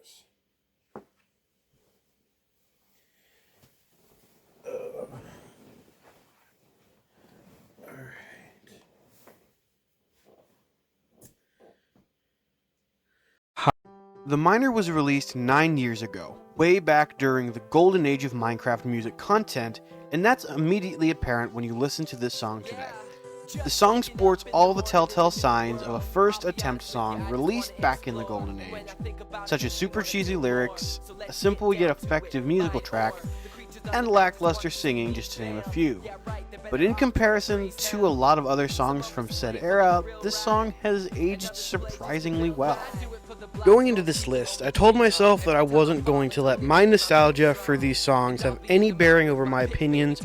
this. The Miner was released 9 years ago, way back during the golden age of Minecraft music content, and that's immediately apparent when you listen to this song today. The song sports all the telltale signs of a first attempt song released back in the golden age, such as super cheesy lyrics, a simple yet effective musical track, and lackluster singing, just to name a few. But in comparison to a lot of other songs from said era, this song has aged surprisingly well. Going into this list, I told myself that I wasn't going to let my nostalgia for these songs have any bearing over my opinions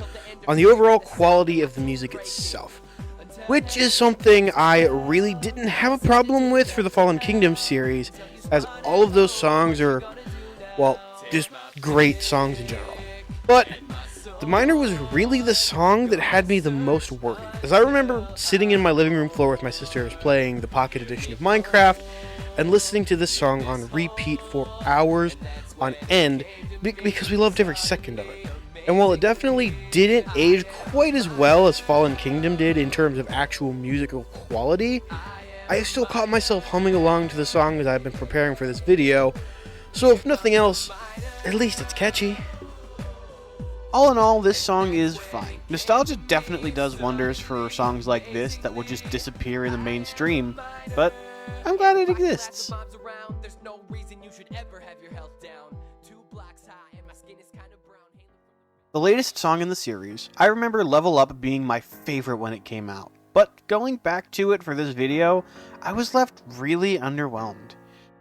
on the overall quality of the music itself, which is something I really didn't have a problem with for the Fallen Kingdom series, as all of those songs are, well, just great songs in general. But The Miner was really the song that had me the most worried, as I remember sitting in my living room floor with my sisters playing the Pocket Edition of Minecraft and listening to this song on repeat for hours on end because we loved every second of it. And while it definitely didn't age quite as well as Fallen Kingdom did in terms of actual musical quality, I still caught myself humming along to the song as I've been preparing for this video, so if nothing else, at least it's catchy. All in all, this song is fine. Nostalgia definitely does wonders for songs like this that will just disappear in the mainstream, but I'm glad it exists. The latest song in the series, I remember Level Up being my favorite when it came out, but going back to it for this video, I was left really underwhelmed.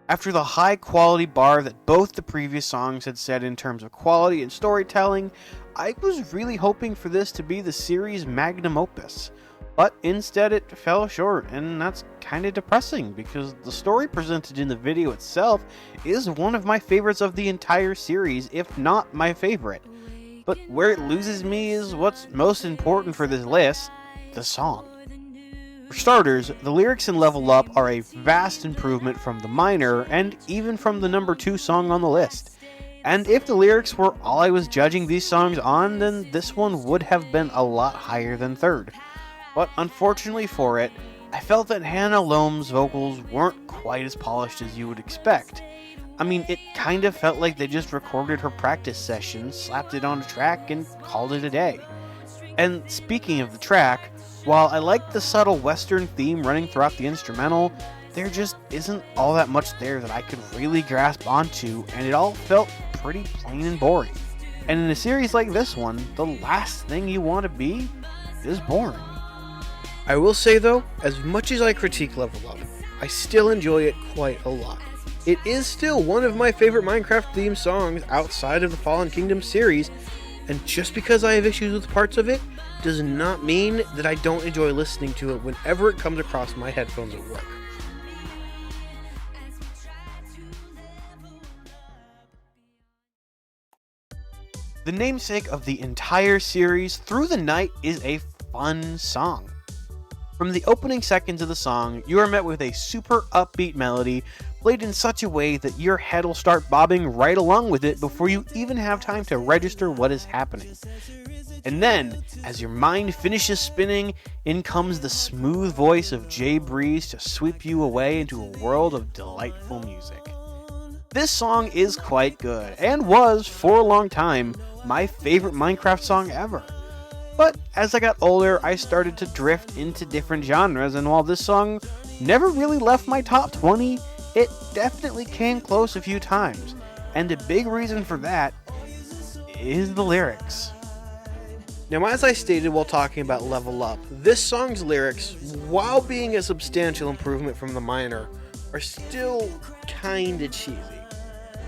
After the high quality bar that both the previous songs had set in terms of quality and storytelling, I was really hoping for this to be the series' magnum opus. But instead it fell short, and that's kinda depressing because the story presented in the video itself is one of my favorites of the entire series, if not my favorite. But where it loses me is what's most important for this list, the song. For starters, the lyrics in Level Up are a vast improvement from The Miner, and even from the number 2 song on the list. And if the lyrics were all I was judging these songs on, then this one would have been a lot higher than third. But unfortunately for it, I felt that Hannah Loam's vocals weren't quite as polished as you would expect. I mean, it kind of felt like they just recorded her practice session, slapped it on a track, and called it a day. And speaking of the track, while I like the subtle western theme running throughout the instrumental, there just isn't all that much there that I could really grasp onto, and it all felt pretty plain and boring. And in a series like this one, the last thing you want to be is boring. I will say though, as much as I critique Level Up, I still enjoy it quite a lot. It is still one of my favorite Minecraft themed songs outside of the Fallen Kingdom series, and just because I have issues with parts of it, does not mean that I don't enjoy listening to it whenever it comes across my headphones at work. The namesake of the entire series, Through the Night, is a fun song. From the opening seconds of the song, you are met with a super upbeat melody played in such a way that your head will start bobbing right along with it before you even have time to register what is happening. And then, as your mind finishes spinning, in comes the smooth voice of Jay Breeze to sweep you away into a world of delightful music. This song is quite good, and was, for a long time, my favorite Minecraft song ever. But as I got older, I started to drift into different genres, and while this song never really left my top 20, it definitely came close a few times. And a big reason for that is the lyrics. Now, as I stated while talking about Level Up, this song's lyrics, while being a substantial improvement from The Miner, are still kinda cheesy.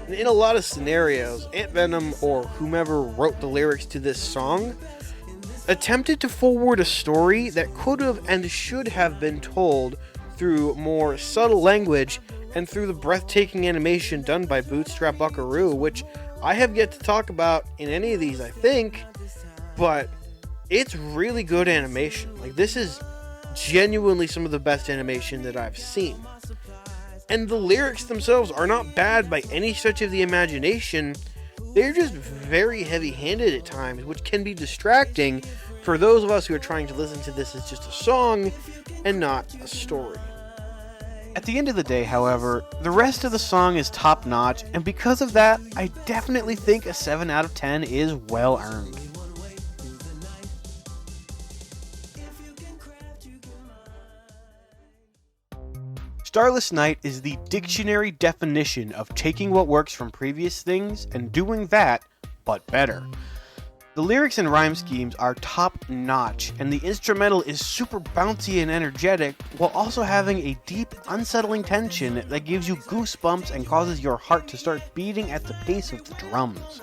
And in a lot of scenarios, AntVenom or whomever wrote the lyrics to this song attempted to forward a story that could have and should have been told through more subtle language and through the breathtaking animation done by Bootstrap Buckaroo, which I have yet to talk about in any of these, I think, but it's really good animation. Like, this is genuinely some of the best animation that I've seen. And the lyrics themselves are not bad by any stretch of the imagination. They're just very heavy-handed at times, which can be distracting for those of us who are trying to listen to this as just a song and not a story. At the end of the day, however, the rest of the song is top-notch, and because of that, I definitely think a 7 out of 10 is well earned. Starless Night is the dictionary definition of taking what works from previous things and doing that, but better. The lyrics and rhyme schemes are top-notch, and the instrumental is super bouncy and energetic, while also having a deep, unsettling tension that gives you goosebumps and causes your heart to start beating at the pace of the drums.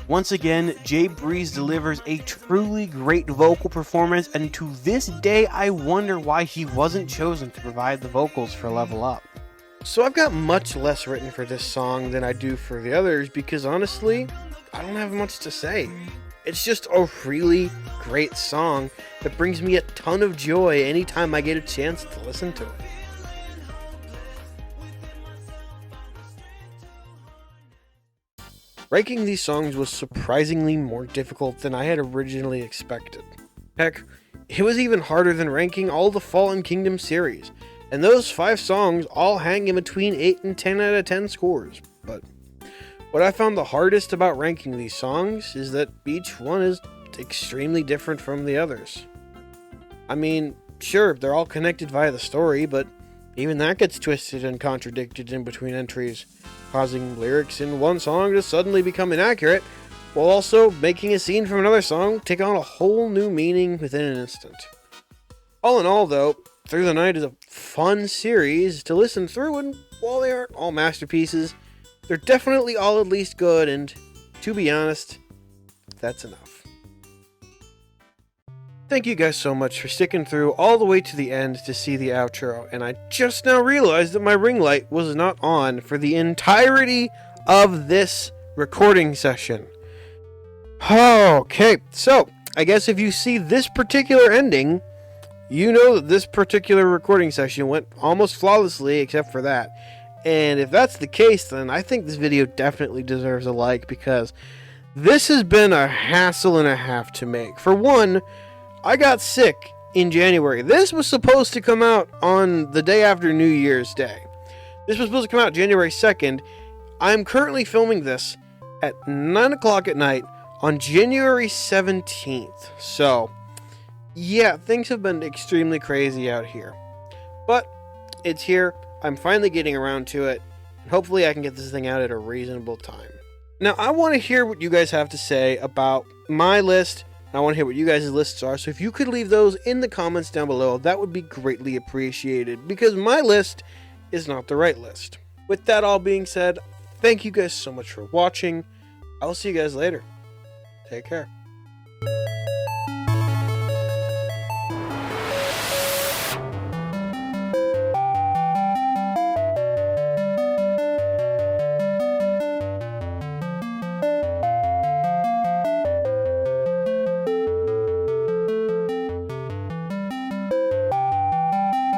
Once again, Jay Breeze delivers a truly great vocal performance, and to this day I wonder why he wasn't chosen to provide the vocals for Level Up. So I've got much less written for this song than I do for the others because honestly, I don't have much to say. It's just a really great song that brings me a ton of joy anytime I get a chance to listen to it. Ranking these songs was surprisingly more difficult than I had originally expected. Heck, it was even harder than ranking all the Fallen Kingdom series, and those 5 songs all hang in between 8 and 10 out of 10 scores. But what I found the hardest about ranking these songs is that each one is extremely different from the others. I mean, sure, they're all connected via the story, but even that gets twisted and contradicted in between entries, causing lyrics in one song to suddenly become inaccurate, while also making a scene from another song take on a whole new meaning within an instant. All in all, though, Through the Night is a fun series to listen through, and while they aren't all masterpieces, they're definitely all at least good, and to be honest, that's enough. Thank you guys so much for sticking through all the way to the end to see the outro, and I just now realized that my ring light was not on for the entirety of this recording session. Okay, so I guess if you see this particular ending, you know that this particular recording session went almost flawlessly except for that. And if that's the case, then I think this video definitely deserves a like, because this has been a hassle and a half to make. For one, I got sick in January. This was supposed to come out on the day after New Year's Day. This was supposed to come out January 2nd. I'm currently filming this at 9 o'clock at night on January 17th. So, yeah, things have been extremely crazy out here. But it's here. I'm finally getting around to it. Hopefully I can get this thing out at a reasonable time. Now, I want to hear what you guys have to say about my list. I want to hear what you guys' lists are, so if you could leave those in the comments down below, that would be greatly appreciated, because my list is not the right list. With that all being said, thank you guys so much for watching. I'll see you guys later. Take care.